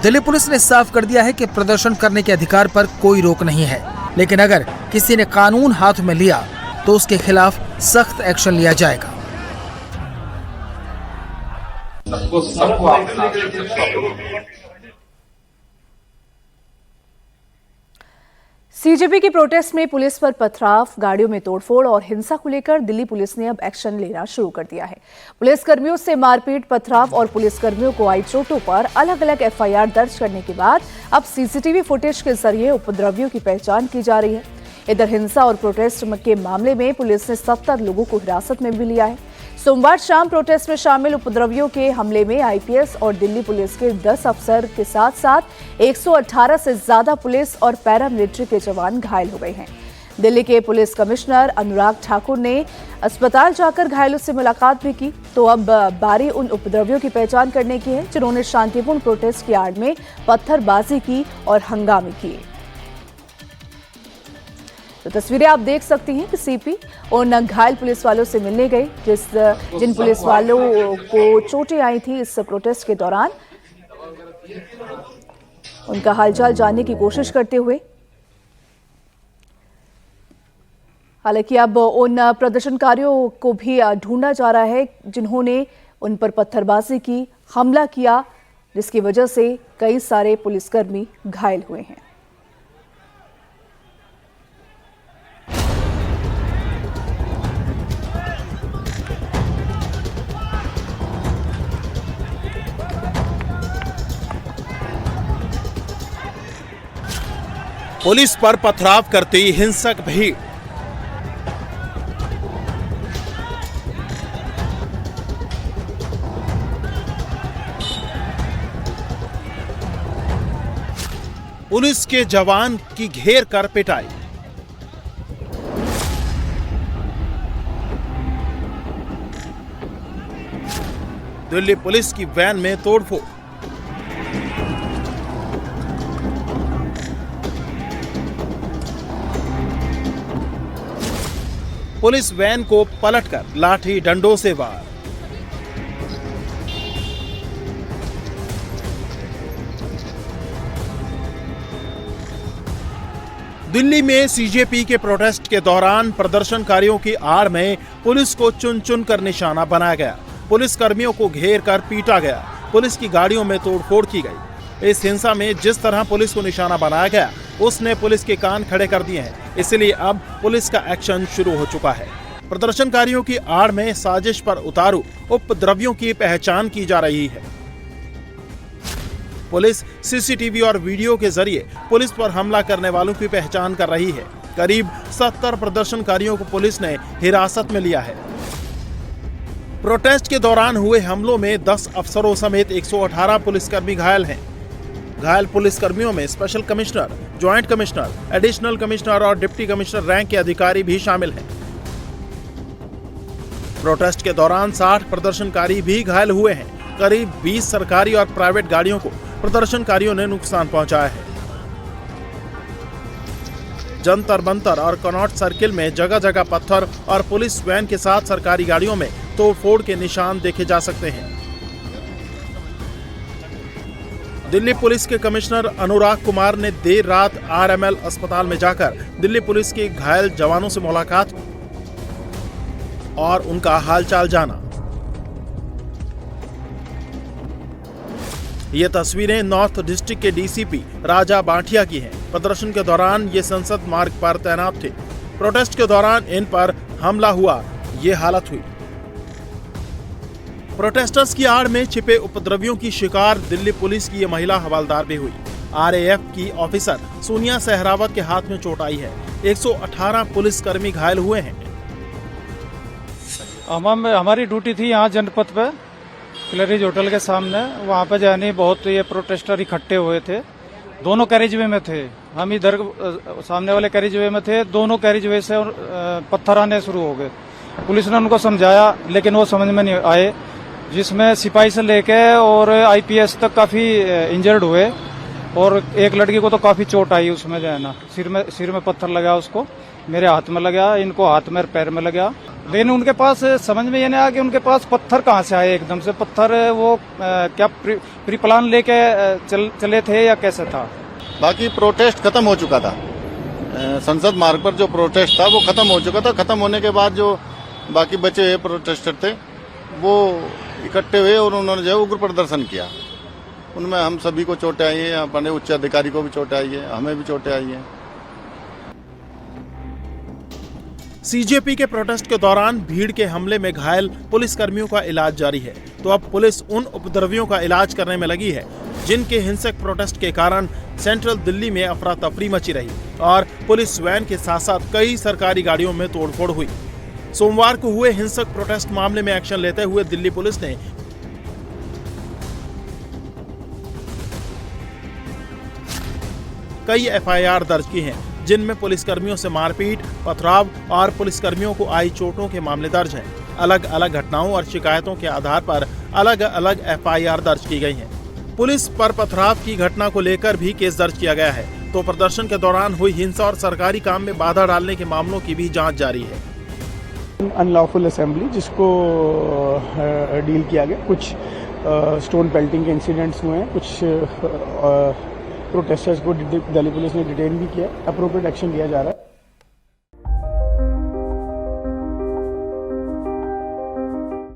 Delhi police ने साफ कर दिया है कि प्रदर्शन करने के अधिकार पर कोई रोक नहीं है, लेकिन अगर किसी ने कानून हाथ में लिया तो उसके खिलाफ सख्त एक्शन लिया जाएगा। सीजेपी की प्रोटेस्ट में पुलिस पर पथराव, गाड़ियों में तोड़फोड़ और हिंसा को लेकर दिल्ली पुलिस ने अब एक्शन लेना शुरू कर दिया है। पुलिसकर्मियों से मारपीट, पथराव और पुलिसकर्मियों को आई चोटों पर अलग अलग एफआईआर दर्ज करने के बाद अब सीसीटीवी फुटेज के जरिए उपद्रवियों की पहचान की जा रही है। इधर हिंसा और प्रोटेस्ट के मामले में पुलिस ने 70 लोगों को हिरासत में भी लिया है। सोमवार शाम प्रोटेस्ट में शामिल उपद्रवियों के हमले में आईपीएस और दिल्ली पुलिस के 10 अफसर के साथ साथ 118 से ज्यादा पुलिस और पैरामिलिट्री के जवान घायल हो गए हैं। दिल्ली के पुलिस कमिश्नर अनुराग ठाकुर ने अस्पताल जाकर घायलों से मुलाकात भी की। तो अब बारी उन उपद्रवियों की पहचान करने की है जिन्होंने शांतिपूर्ण प्रोटेस्ट की आड़ में पत्थरबाजी की और हंगामे किए। तो तस्वीरें आप देख सकती हैं कि सीपी और घायल पुलिस वालों से मिलने गए, जिन पुलिस वालों को चोटें आई थी इस प्रोटेस्ट के दौरान, उनका हालचाल जानने की कोशिश करते हुए। हालांकि अब उन प्रदर्शनकारियों को भी ढूंढा जा रहा है जिन्होंने उन पर पत्थरबाजी की, हमला किया, जिसकी वजह से कई सारे पुलिसकर्मी घायल हुए हैं। पुलिस पर पथराव करती हिंसक भीड़। पुलिस के जवान की घेर कर पिटाई। दिल्ली पुलिस की वैन में तोड़फोड़। पुलिस वैन को पलटकर लाठी डंडों से वार। दिल्ली में सीजेपी के प्रोटेस्ट के दौरान प्रदर्शनकारियों की आड़ में पुलिस को चुन चुन कर निशाना बनाया गया। पुलिस कर्मियों को घेर कर पीटा गया। पुलिस की गाड़ियों में तोड़फोड़ की गई। इस हिंसा में जिस तरह पुलिस को निशाना बनाया गया उसने पुलिस के कान खड़े कर दिए हैं, इसलिए अब पुलिस का एक्शन शुरू हो चुका है। प्रदर्शनकारियों की आड़ में साजिश पर उतारू उपद्रवियों की पहचान की जा रही है। पुलिस सीसीटीवी और वीडियो के जरिए पुलिस पर हमला करने वालों की पहचान कर रही है। करीब 70 प्रदर्शनकारियों को पुलिस ने हिरासत में लिया है। प्रोटेस्ट के दौरान हुए हमलों में 10 अफसरों समेत 118 पुलिसकर्मी घायल हैं। घायल पुलिसकर्मियों में special commissioner, joint commissioner, additional commissioner और डिप्टी कमिश्नर रैंक के अधिकारी भी शामिल हैं। प्रोटेस्ट के दौरान 60 प्रदर्शनकारी भी घायल हुए हैं। करीब 20 सरकारी और प्राइवेट गाड़ियों को प्रदर्शनकारियों ने नुकसान पहुंचाया है। जंतर मंतर और कनॉट सर्किल में जगह जगह पत्थर और पुलिस वैन के साथ सरकारी गाड़ियों में तोड़फोड़ के निशान देखे जा सकते हैं। दिल्ली पुलिस के कमिश्नर अनुराग कुमार ने देर रात आरएमएल अस्पताल में जाकर दिल्ली पुलिस के घायल जवानों से मुलाकात और उनका हालचाल जाना। ये तस्वीरें नॉर्थ डिस्ट्रिक्ट के डीसीपी राजा बांटिया की हैं। प्रदर्शन के दौरान ये संसद मार्ग पर तैनात थे। प्रोटेस्ट के दौरान इन पर हमला हुआ, ये हालत हुई। प्रोटेस्टर्स की आड़ में छिपे उपद्रवियों की शिकार दिल्ली पुलिस की ये महिला हवलदार भी हुई। आरएएफ की ऑफिसर सोनिया सहरावत के हाथ में चोट आई है। 118 पुलिसकर्मी घायल हुए हैं। हमारी ड्यूटी थी यहाँ जनपद पे क्लरीज होटल के सामने। वहाँ पे जाने बहुत ये प्रोटेस्टर इकट्ठे हुए थे। दोनों कैरिजवे में थे, हम इधर सामने वाले कैरिजवे में थे। दोनों कैरिजवे से पत्थर आने शुरू हो गए। पुलिस ने उनको समझाया लेकिन वो समझ में नहीं आए, जिसमें सिपाही से लेके और आईपीएस तक काफी इंजर्ड हुए और एक लड़की को तो काफी चोट आई। उसमें जो है ना सिर में पत्थर लगा, उसको मेरे हाथ में लगा, इनको हाथ में पैर में लगा। लेकिन उनके पास समझ में ये नहीं आया कि उनके पास पत्थर कहाँ से आए एकदम से। पत्थर वो क्या प्री प्लान लेके चले थे या कैसे था? बाकी प्रोटेस्ट खत्म हो चुका था। संसद मार्ग पर जो प्रोटेस्ट था वो खत्म हो चुका था। खत्म होने के बाद जो बाकी बचे हुए प्रोटेस्टर थे वो इकट्ठे हुए और उन्होंने जो है उग्र प्रदर्शन किया। उनमें हम सभी को चोटें आई हैं, अपने उच्च अधिकारी को भी चोटें आई है, हमें भी चोटें आई हैं। सीजेपी के प्रोटेस्ट के दौरान भीड़ के हमले में घायल पुलिस कर्मियों का इलाज जारी है। तो अब पुलिस उन उपद्रवियों का इलाज करने में लगी है जिनके हिंसक प्रोटेस्ट के कारण सेंट्रल दिल्ली में अफरा तफरी मची रही और पुलिस वैन के साथ साथ कई सरकारी गाड़ियों में तोड़फोड़ हुई। सोमवार को हुए हिंसक प्रोटेस्ट मामले में एक्शन लेते हुए दिल्ली पुलिस ने कई एफआईआर दर्ज की हैं, जिनमें पुलिसकर्मियों से मारपीट, पथराव और पुलिसकर्मियों को आई चोटों के मामले दर्ज हैं। अलग अलग घटनाओं और शिकायतों के आधार पर अलग अलग एफआईआर दर्ज की गई हैं। पुलिस पर पथराव की घटना को लेकर भी केस दर्ज किया गया है। तो प्रदर्शन के दौरान हुई हिंसा और सरकारी काम में बाधा डालने के मामलों की भी जांच जारी है। अनलॉफुल असेंबली जिसको डील किया गया, कुछ स्टोन पेल्टिंग के इंसिडेंट्स हुए हैं, कुछ प्रोटेस्टर्स को दिल्ली पुलिस ने डिटेन भी किया। अप्रोप्रिएट एक्शन लिया जा रहा है।